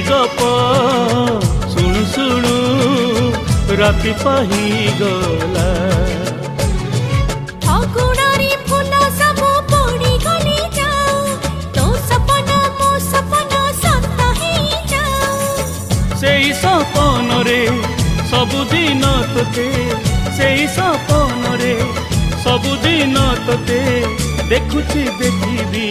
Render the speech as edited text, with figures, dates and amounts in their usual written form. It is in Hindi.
गप शुणु शुणु राति पाही गला। अगुणारी फूल सब पड़ी गली जाओ, तो सपना मो सपना सत ही जाओ। सेई सपन रे सबुदिन तोते, सेई सपन रे सबुदिन तोते देखुची देखिबी।